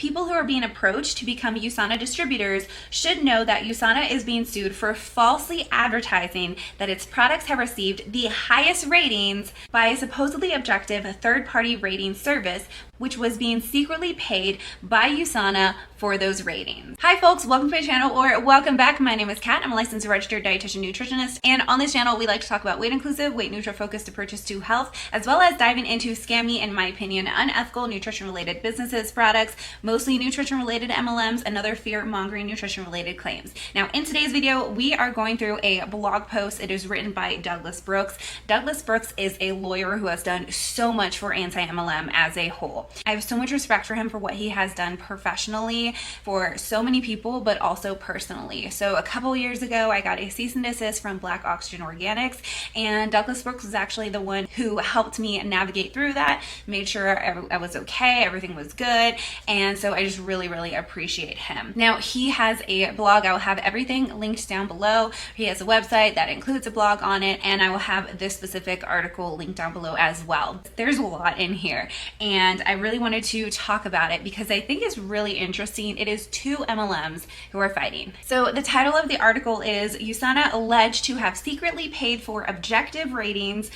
People who are being approached to become USANA distributors should know that USANA is being sued for falsely advertising that its products have received the highest ratings by a supposedly objective third-party rating service, which was being secretly paid by USANA for those ratings. Hi folks, welcome to my channel, or welcome back. My name is Kat. I'm a licensed registered dietitian nutritionist, and on this channel we like to talk about weight inclusive, weight neutral focused approaches to health, as well as diving into scammy, in my opinion, unethical nutrition related businesses, products, mostly nutrition related MLMs, and other fear mongering nutrition related claims. Now in today's video we are going through a blog post. It is written by Douglas Brooks. Douglas Brooks is a lawyer who has done so much for anti-MLM as a whole. I have so much respect for him for what he has done professionally for so many people, but also personally. So a couple years ago, I got a cease and desist from Black Oxygen Organics, and Douglas Brooks was actually the one who helped me navigate through that, made sure I was okay, everything was good, and so I just really appreciate him. Now, he has a blog. I will have everything linked down below. He has a website that includes a blog on it, and I will have this specific article linked down below as well. There's a lot in here, and I really wanted to talk about it because I think it's really interesting. It is two MLMs who are fighting. So the title of the article is USANA alleged to have secretly paid for objective ratings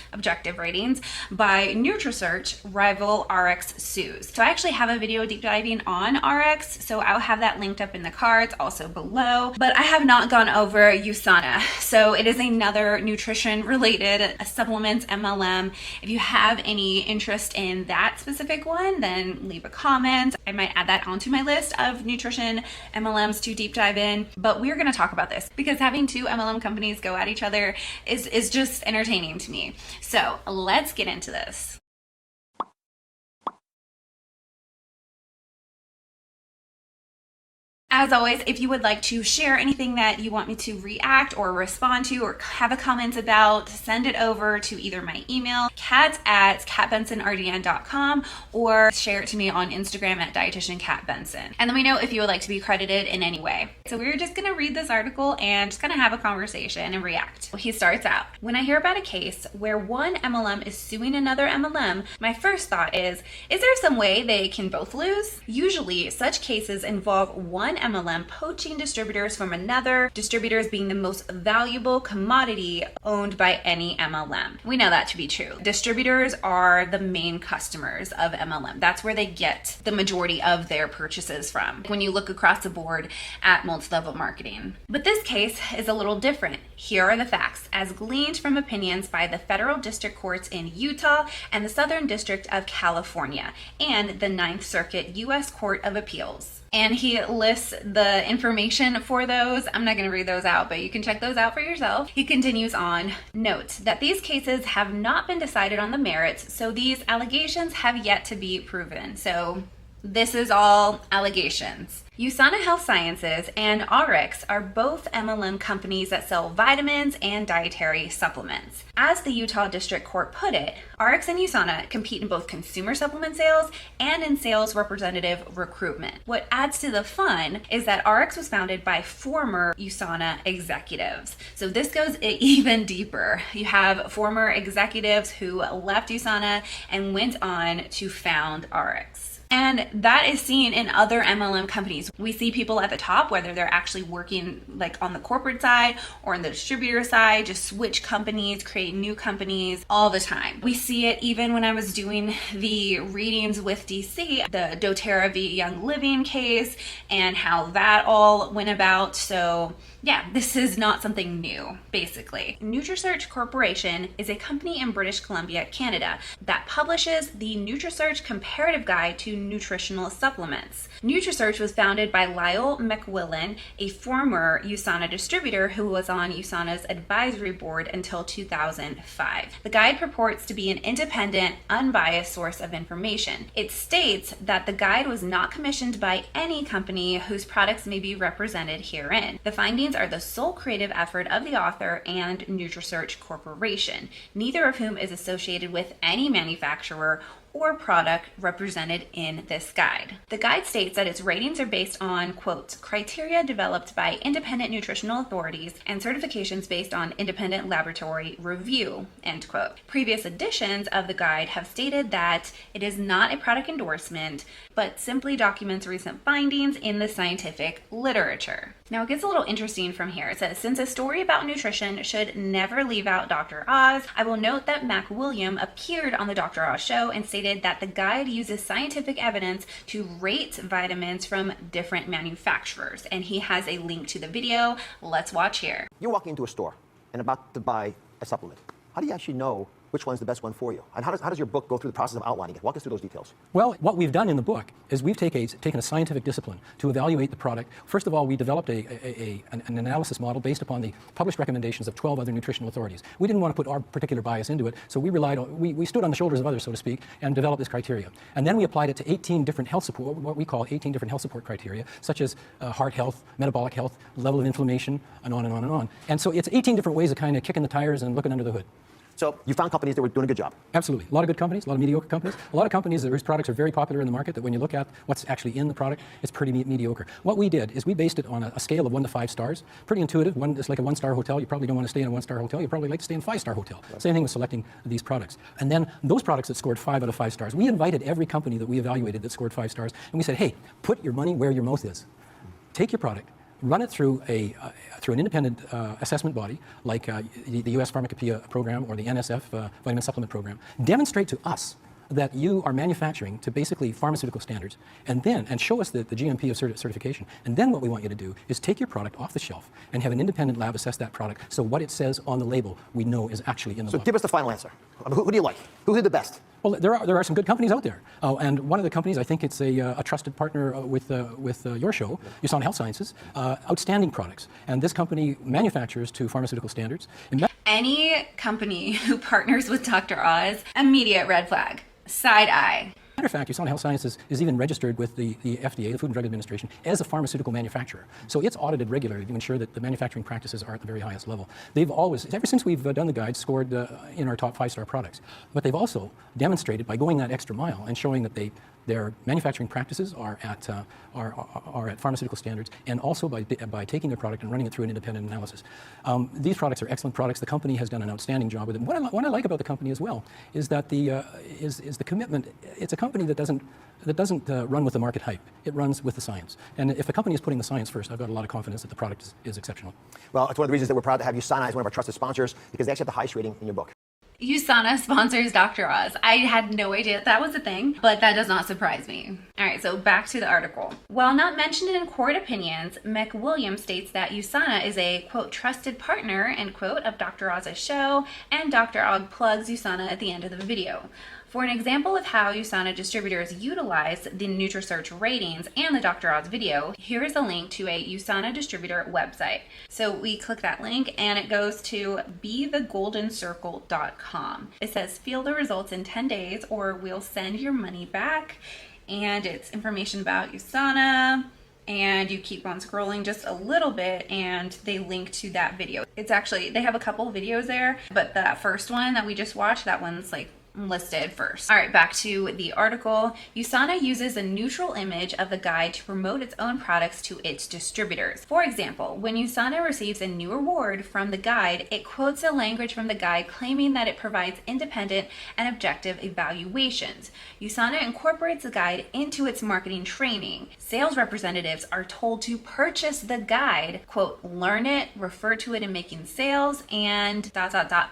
by NutriSearch, rival ARIIX sues. So I actually have a video deep diving on ARIIX, so I'll have that linked up in the cards also below, but I have not gone over USANA. So it is another nutrition related supplements MLM. If you have any interest in that specific one, then leave a comment. I might add that onto my list of nutrition MLMs to deep dive in, but we're going to talk about this because having two MLM companies go at each other is just entertaining to me. So let's get into this. As always, if you would like to share anything that you want me to react or respond to or have a comment about, send it over to either my email, kat@katbensonrdn.com, or share it to me on Instagram at Dietitian Kat Benson. And let me know if you would like to be credited in any way. So we're just gonna read this article and just gonna have a conversation and react. He starts out, when I hear about a case where one MLM is suing another MLM, my first thought is there some way they can both lose? Usually such cases involve one MLM poaching distributors from another, distributors being the most valuable commodity owned by any MLM. We know that to be true. Distributors are the main customers of MLM. That's where they get the majority of their purchases from when you look across the board at multi-level marketing. But this case is a little different. Here are the facts, as gleaned from opinions by the federal district courts in Utah and the Southern District of California and the Ninth Circuit U.S. Court of Appeals. And he lists the information for those. I'm not going to read those out, but you can check those out for yourself. He continues on, note that these cases have not been decided on the merits, so these allegations have yet to be proven. So this is all allegations. USANA Health Sciences and ARIIX are both MLM companies that sell vitamins and dietary supplements. As the Utah District Court put it, ARIIX and USANA compete in both consumer supplement sales and in sales representative recruitment. What adds to the fun is that ARIIX was founded by former USANA executives. So this goes even deeper. You have former executives who left USANA and went on to found ARIIX. And that is seen in other MLM companies. We see people at the top, whether they're actually working like on the corporate side or on the distributor side, just switch companies, create new companies all the time. We see it even when I was doing the readings with DC, the doTERRA v Young Living case, and how that all went about. So yeah, this is not something new, basically. NutriSearch Corporation is a company in British Columbia, Canada, that publishes the NutriSearch Comparative Guide to Nutritional Supplements. NutriSearch was founded by Lyle McWillan, a former USANA distributor who was on USANA's advisory board until 2005. The guide purports to be an independent, unbiased source of information. It states that the guide was not commissioned by any company whose products may be represented herein. The findings are the sole creative effort of the author and NutriSearch Corporation, neither of whom is associated with any manufacturer or product represented in this guide. The guide states that its ratings are based on, quote, criteria developed by independent nutritional authorities and certifications based on independent laboratory review, end quote. Previous editions of the guide have stated that it is not a product endorsement, but simply documents recent findings in the scientific literature. Now it gets a little interesting from here. It says, since a story about nutrition should never leave out Dr. Oz, I will note that Mac William appeared on the Dr. Oz show and stated that the guide uses scientific evidence to rate vitamins from different manufacturers. And he has a link to the video. Let's watch here. You're walking into a store and about to buy a supplement. How do you actually know which one's the best one for you? And how does your book go through the process of outlining it? Walk us through those details. Well, what we've done in the book is we've taken a scientific discipline to evaluate the product. First of all, we developed an analysis model based upon the published recommendations of 12 other nutritional authorities. We didn't want to put our particular bias into it, so we stood on the shoulders of others, so to speak, and developed this criteria. And then we applied it to 18 different health support, what we call 18 different health support criteria, such as heart health, metabolic health, level of inflammation, and on and on and on. And so it's 18 different ways of kind of kicking the tires and looking under the hood. So you found companies that were doing a good job. Absolutely. A lot of good companies, a lot of mediocre companies, a lot of companies whose products are very popular in the market that when you look at what's actually in the product, it's pretty mediocre. What we did is we based it on a scale of 1 to 5 stars. Pretty intuitive. It's like a 1-star hotel. You probably don't want to stay in a 1-star hotel. You probably like to stay in a 5-star hotel. Right. Same thing with selecting these products. And then those products that scored 5 out of 5 stars, we invited every company that we evaluated that scored 5 stars, and we said, hey, put your money where your mouth is. Take your product, run it through an independent assessment body like the U.S. Pharmacopoeia program or the NSF vitamin supplement program. Demonstrate to us that you are manufacturing to basically pharmaceutical standards, and show us the GMP of certification. And then what we want you to do is take your product off the shelf and have an independent lab assess that product so what it says on the label we know is actually in the book. So give us the final answer. Who do you like? Who did the best? Well, there are some good companies out there, and one of the companies, I think it's a trusted partner with your show, USANA Health Sciences, outstanding products. And this company manufactures to pharmaceutical standards. Any company who partners with Dr. Oz, immediate red flag, side eye. Matter of fact, USANA Health Sciences is even registered with the FDA, the Food and Drug Administration, as a pharmaceutical manufacturer. So it's audited regularly to ensure that the manufacturing practices are at the very highest level. They've always, ever since we've done the guide, scored in our top 5-star products. But they've also demonstrated by going that extra mile and showing that their manufacturing practices are at pharmaceutical standards, and also by taking their product and running it through an independent analysis. These products are excellent products. The company has done an outstanding job with them. What I like about the company as well is that is the commitment. It's a company that doesn't run with the market hype. It runs with the science. And if a company is putting the science first, I've got a lot of confidence that the product is exceptional. Well, it's one of the reasons that we're proud to have USANA as one of our trusted sponsors, because they actually have the highest rating in your book. USANA sponsors Dr. Oz. I had no idea that was a thing, but that does not surprise me. All right, so back to the article. While not mentioned in court opinions, McWilliam states that USANA is a, quote, trusted partner, end quote, of Dr. Oz's show, and Dr. Oz plugs USANA at the end of the video. For an example of how USANA distributors utilize the NutriSearch ratings and the Dr. Oz video, here is a link to a USANA distributor website. So we click that link and it goes to bethegoldencircle.com. It says, feel the results in 10 days or we'll send your money back. And it's information about USANA. And you keep on scrolling just a little bit and they link to that video. It's actually, they have a couple videos there, but that first one that we just watched, that one's like listed first. All right, back to the article. USANA uses a neutral image of the guide to promote its own products to its distributors. For example, when USANA receives a new award from the guide, it quotes a language from the guide claiming that it provides independent and objective evaluations. USANA incorporates the guide into its marketing training. Sales representatives are told to purchase the guide, quote, learn it, refer to it in making sales, and ...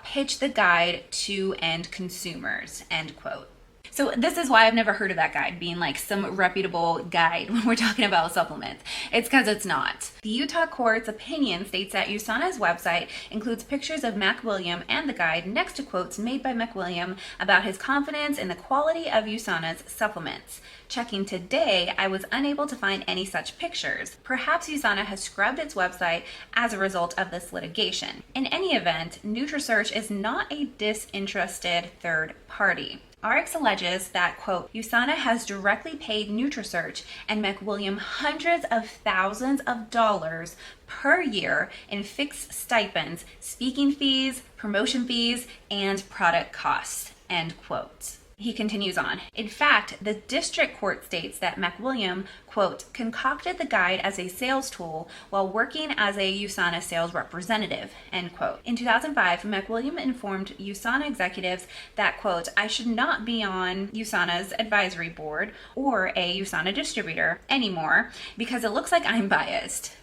pitch the guide to end consumers. End quote. So this is why I've never heard of that guide being like some reputable guide when we're talking about supplements. It's because it's not. The Utah court's opinion states that USANA's website includes pictures of McWilliam and the guide next to quotes made by McWilliam about his confidence in the quality of USANA's supplements. Checking today, I was unable to find any such pictures. Perhaps USANA has scrubbed its website as a result of this litigation. In any event, NutriSearch is not a disinterested third party. ARIIX alleges that, quote, USANA has directly paid NutriSearch and McWilliam hundreds of thousands of dollars per year in fixed stipends, speaking fees, promotion fees, and product costs, end quote. He continues on. In fact, the district court states that McWilliam, quote, concocted the guide as a sales tool while working as a USANA sales representative, end quote. In 2005, McWilliam informed USANA executives that, quote, I should not be on USANA's advisory board or a USANA distributor anymore because it looks like I'm biased.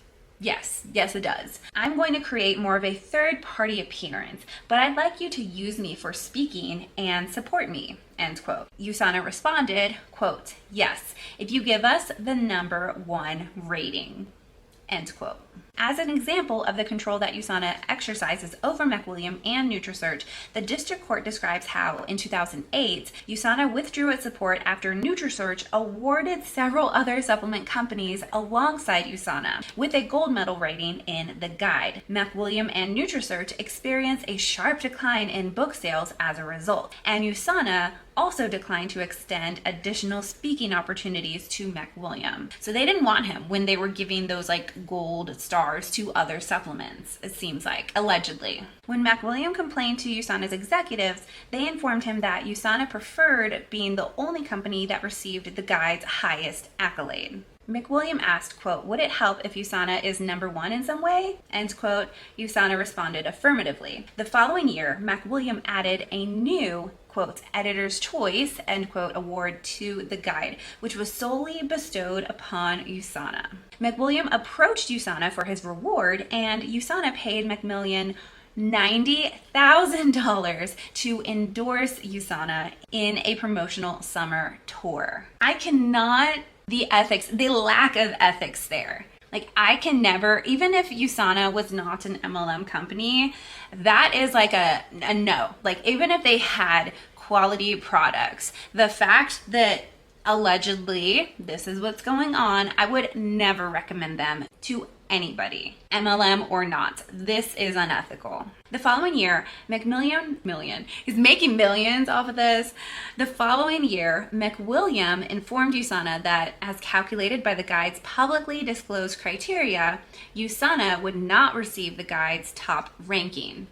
Yes, it does. I'm going to create more of a third-party appearance, but I'd like you to use me for speaking and support me, end quote. USANA responded, quote, yes, if you give us the #1 rating, end quote. As an example of the control that USANA exercises over McWilliam and NutriSearch, the district court describes how, in 2008, USANA withdrew its support after NutriSearch awarded several other supplement companies alongside USANA with a gold medal rating in the guide. McWilliam and NutriSearch experienced a sharp decline in book sales as a result, and USANA also declined to extend additional speaking opportunities to McWilliam. So they didn't want him when they were giving those like gold stars to other supplements, it seems like, allegedly. When McWilliam complained to USANA's executives, they informed him that USANA preferred being the only company that received the guide's highest accolade. McWilliam asked, quote, would it help if USANA is #1 in some way? End quote. USANA responded affirmatively. The following year, McWilliam added a new, quote, editor's choice, end quote, award to the guide, which was solely bestowed upon USANA. McWilliam approached USANA for his reward, and USANA paid McMillian $90,000 to endorse USANA in a promotional summer tour. I cannot, the lack of ethics there. Like, I can never, even if USANA was not an MLM company, that is like a no. Like, even if they had quality products, the fact that allegedly this is what's going on, I would never recommend them to anybody, MLM or not. This is unethical. The following year, he's making millions off of this. The following year, McWilliam informed USANA that, as calculated by the guide's publicly disclosed criteria, USANA would not receive the guide's top ranking.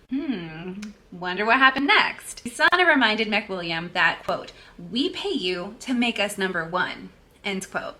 Wonder what happened next. USANA reminded McWilliam that, quote, we pay you to make us #1, end quote.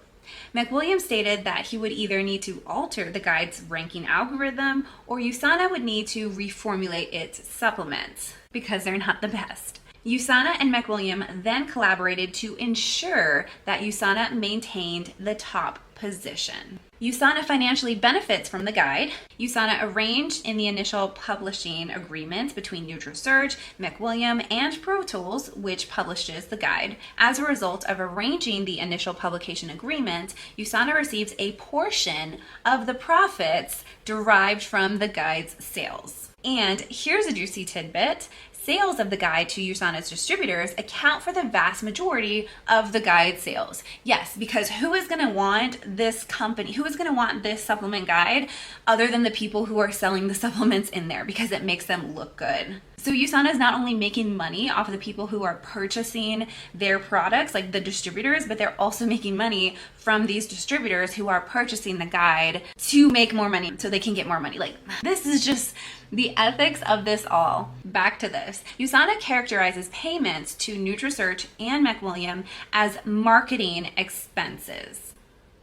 McWilliam stated that he would either need to alter the guide's ranking algorithm or USANA would need to reformulate its supplements because they're not the best. USANA and McWilliam then collaborated to ensure that USANA maintained the top position. USANA financially benefits from the guide. USANA arranged in the initial publishing agreement between NutriSearch, McWilliam, and Pro Tools, which publishes the guide. As a result of arranging the initial publication agreement, USANA receives a portion of the profits derived from the guide's sales. And here's a juicy tidbit. Sales of the guide to USANA's distributors account for the vast majority of the guide sales. Yes, because who is going to want this company, who is going to want this supplement guide other than the people who are selling the supplements in there because it makes them look good. So USANA is not only making money off of the people who are purchasing their products, like the distributors, but they're also making money from these distributors who are purchasing the guide to make more money so they can get more money. Like, this is just the ethics of this all. Back to this. USANA characterizes payments to NutriSearch and McWilliam as marketing expenses.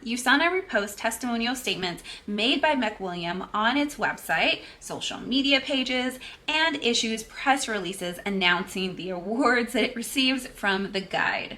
USANA reposts testimonial statements made by McWilliam on its website, social media pages, and issues press releases announcing the awards that it receives from the guide.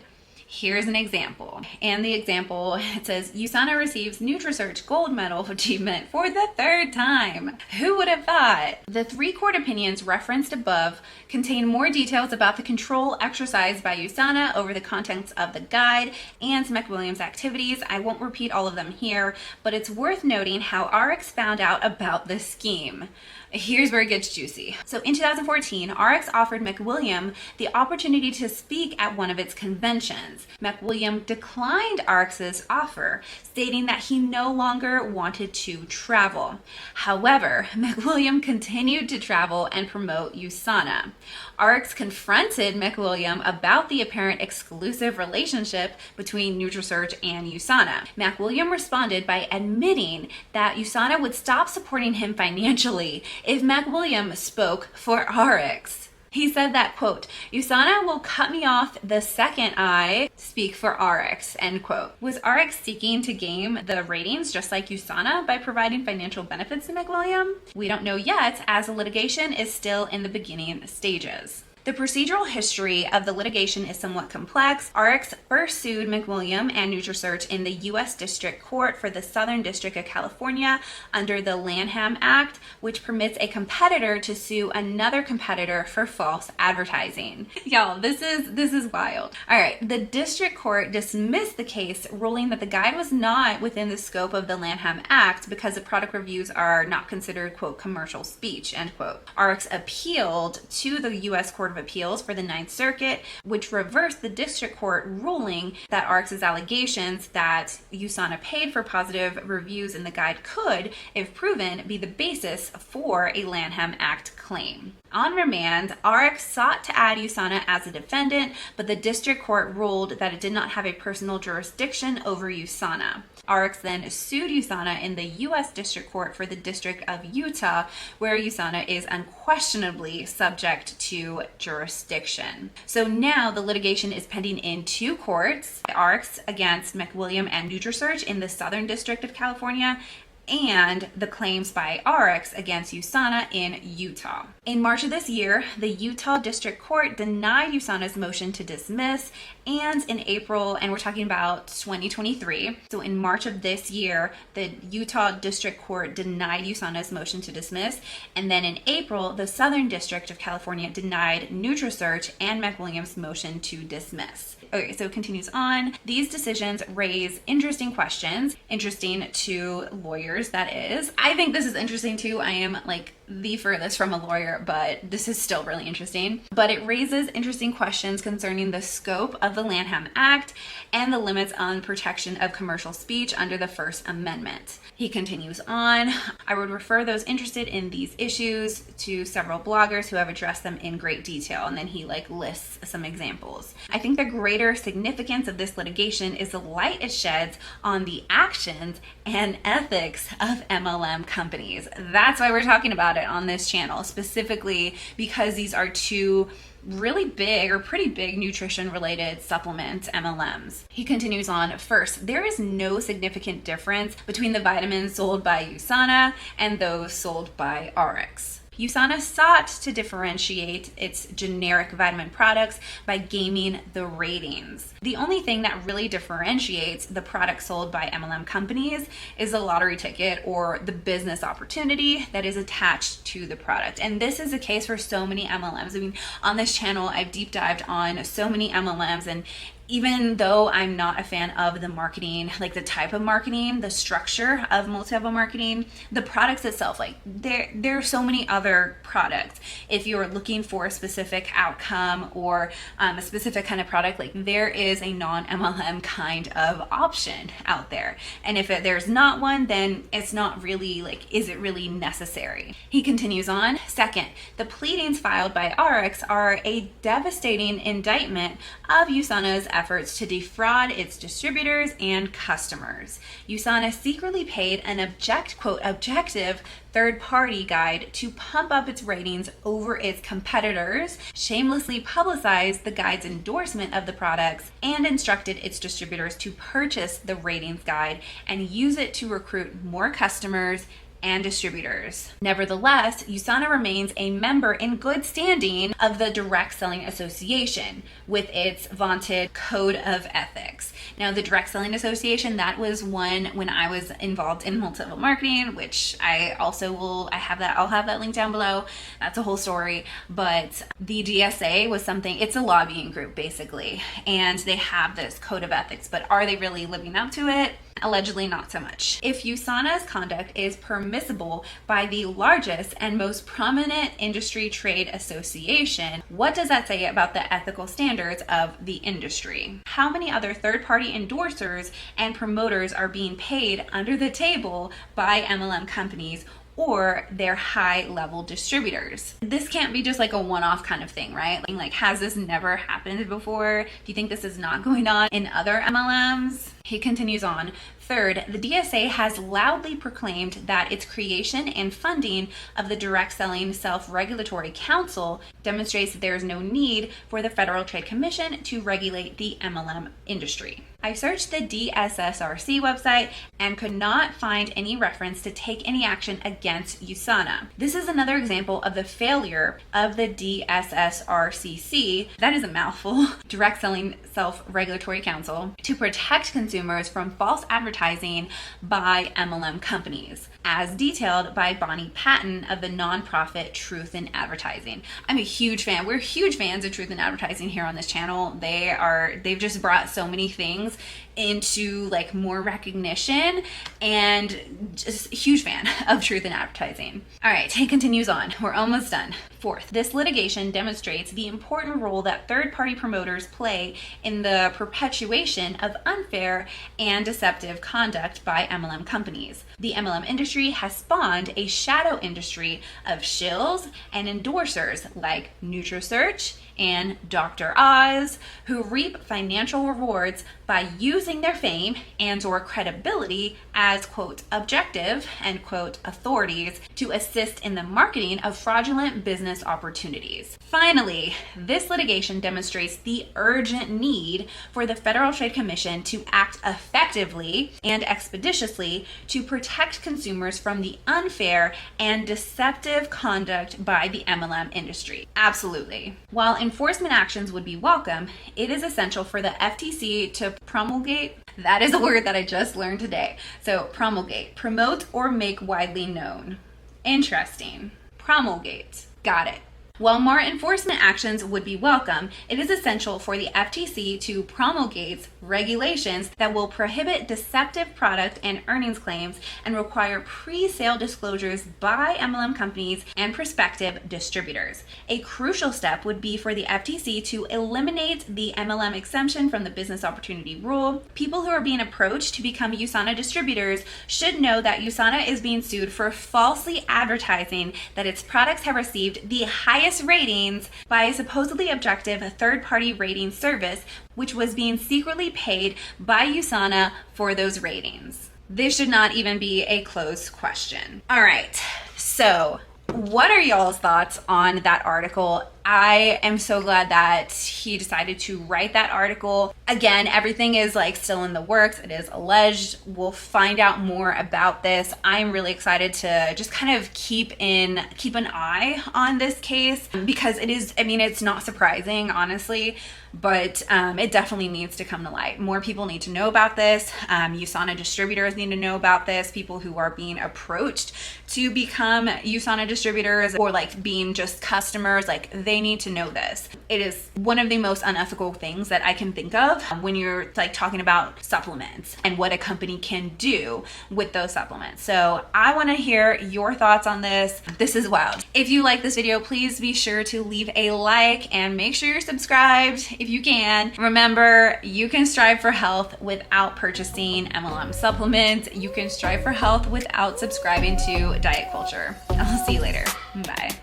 Here's an example. And the example, it says, USANA receives NutriSearch Gold Medal of Achievement for the 3rd time. Who would have thought? The 3 court opinions referenced above contain more details about the control exercised by USANA over the contents of the guide and McWilliam's activities. I won't repeat all of them here, but it's worth noting how ARIIX found out about this scheme. Here's where it gets juicy. So in 2014, ARIIX offered McWilliam the opportunity to speak at one of its conventions. McWilliam declined ARIIX's offer, stating that he no longer wanted to travel. However, McWilliam continued to travel and promote USANA. ARIIX confronted McWilliam about the apparent exclusive relationship between NutriSearch and USANA. McWilliam responded by admitting that USANA would stop supporting him financially if McWilliam spoke for ARIIX. He said that, quote, USANA will cut me off the second I speak for ARIIX, end quote. Was ARIIX seeking to game the ratings just like USANA by providing financial benefits to McWilliam? We don't know yet, as the litigation is still in the beginning stages. The procedural history of the litigation is somewhat complex. ARIIX first sued McWilliam and NutraSearch in the U.S. District Court for the Southern District of California under the Lanham Act, which permits a competitor to sue another competitor for false advertising. Y'all, this is wild. All right, the District Court dismissed the case, ruling that the guide was not within the scope of the Lanham Act because the product reviews are not considered, quote, commercial speech, end quote. ARIIX appealed to the U.S. Court of Appeals for the Ninth Circuit, which reversed the district court ruling that ARIIX's allegations that USANA paid for positive reviews in the guide could, if proven, be the basis for a Lanham Act claim. On remand, ARIIX sought to add USANA as a defendant, but the district court ruled that it did not have a personal jurisdiction over USANA. ARIIX then sued USANA in the U.S. District Court for the District of Utah, where USANA is unquestionably subject to jurisdiction. So now the litigation is pending in two courts, ARIIX against McWilliam and NutraSearch in the Southern District of California, and the claims by ARIIX against USANA in Utah. In March of this year, the Utah District Court denied USANA's motion to dismiss, and in April, and we're talking about 2023, so in March of this year, the Utah District Court denied USANA's motion to dismiss, and then in April, the Southern District of California denied NutraSearch and McWilliam's motion to dismiss. Okay, so it continues on. These decisions raise interesting questions, interesting to lawyers, that is. I think this is interesting too. I am like the furthest from a lawyer, but this is still really interesting. But it raises interesting questions concerning the scope of the Lanham Act and the limits on protection of commercial speech under the First Amendment. He continues on. I would refer those interested in these issues to several bloggers who have addressed them in great detail. And then he lists some examples. I think the greater significance of this litigation is the light it sheds on the actions and ethics of MLM companies. That's why we're talking about it on this channel, specifically because these are two really big or pretty big nutrition related supplement MLMs. He continues on. First, there is no significant difference between the vitamins sold by USANA and those sold by ARIIX. USANA sought to differentiate its generic vitamin products by gaming the ratings. The only thing that really differentiates the products sold by MLM companies is the lottery ticket or the business opportunity that is attached to the product. And this is the case for so many MLMs. I mean, on this channel, I've deep dived on so many MLMs, and even though I'm not a fan of the marketing, like the type of marketing, the structure of multi-level marketing, the products itself, like there are so many other products. If you're looking for a specific outcome or a specific kind of product, like there is a non-MLM kind of option out there. And if there's not one, then it's not really is it really necessary? He continues on. Second, the pleadings filed by ARIIX are a devastating indictment of USANA's efforts to defraud its distributors and customers. USANA secretly paid an objective third-party guide to pump up its ratings over its competitors, shamelessly publicized the guide's endorsement of the products, and instructed its distributors to purchase the ratings guide and use it to recruit more customers and distributors. Nevertheless, USANA remains a member in good standing of the Direct Selling Association with its vaunted Code of Ethics. Now, the Direct Selling Association, that was one when I was involved in multi-level marketing, which I'll have that link down below. That's a whole story. But the DSA was something, it's a lobbying group basically, and they have this Code of Ethics, but are they really living up to it? Allegedly not so much. If USANA's conduct is permissible by the largest and most prominent industry trade association, what does that say about the ethical standards of the industry? How many other third-party endorsers and promoters are being paid under the table by MLM companies or their high-level distributors? This can't be just like a one-off kind of thing, right? Like, has this never happened before? Do you think this is not going on in other MLMs? He continues on. Third, the DSA has loudly proclaimed that its creation and funding of the Direct Selling Self-Regulatory Council demonstrates that there is no need for the Federal Trade Commission to regulate the MLM industry. I searched the DSSRC website and could not find any reference to take any action against USANA. This is another example of the failure of the DSSRCC, that is a mouthful, Direct Selling Self-Regulatory Council, to protect consumers from false advertising by MLM companies, as detailed by Bonnie Patton of the nonprofit Truth in Advertising. I'm a huge fan. We're huge fans of Truth in Advertising here on this channel. They've just brought so many things into like more recognition, and just a huge fan of Truth in Advertising. All right, he continues on. We're almost done. Fourth, this litigation demonstrates the important role that third-party promoters play in the perpetuation of unfair and deceptive conduct by MLM companies. The MLM industry has spawned a shadow industry of shills and endorsers like NutriSearch and Dr. Oz, who reap financial rewards by using their fame and or credibility as, quote, objective, end quote, authorities to assist in the marketing of fraudulent business opportunities. Finally, this litigation demonstrates the urgent need for the Federal Trade Commission to act effectively and expeditiously to protect consumers from the unfair and deceptive conduct by the MLM industry. Absolutely. While enforcement actions would be welcome, it is essential for the FTC to promulgate, that is a word that I just learned today. So promulgate, promote or make widely known. Interesting. Promulgate. Got it. While more enforcement actions would be welcome, it is essential for the FTC to promulgate regulations that will prohibit deceptive product and earnings claims and require pre-sale disclosures by MLM companies and prospective distributors. A crucial step would be for the FTC to eliminate the MLM exemption from the business opportunity rule. People who are being approached to become USANA distributors should know that USANA is being sued for falsely advertising that its products have received the highest ratings by a supposedly objective third-party rating service, which was being secretly paid by USANA for those ratings. This should not even be a closed question. All right, so what are y'all's thoughts on that article? I am so glad that he decided to write that article. Again, everything is like still in the works. It is alleged. We'll find out more about this. I'm really excited to just kind of keep an eye on this case because it is, I mean, it's not surprising, honestly, but it definitely needs to come to light. More people need to know about this. USANA distributors need to know about this. People who are being approached to become USANA distributors or like being just customers, like they need to know this. It is one of the most unethical things that I can think of when you're like talking about supplements and what a company can do with those supplements. So I want to hear your thoughts on this. This is wild. If you like this video, please be sure to leave a like and make sure you're subscribed if you can. Remember, you can strive for health without purchasing MLM supplements. You can strive for health without subscribing to diet culture. I'll see you later. Bye.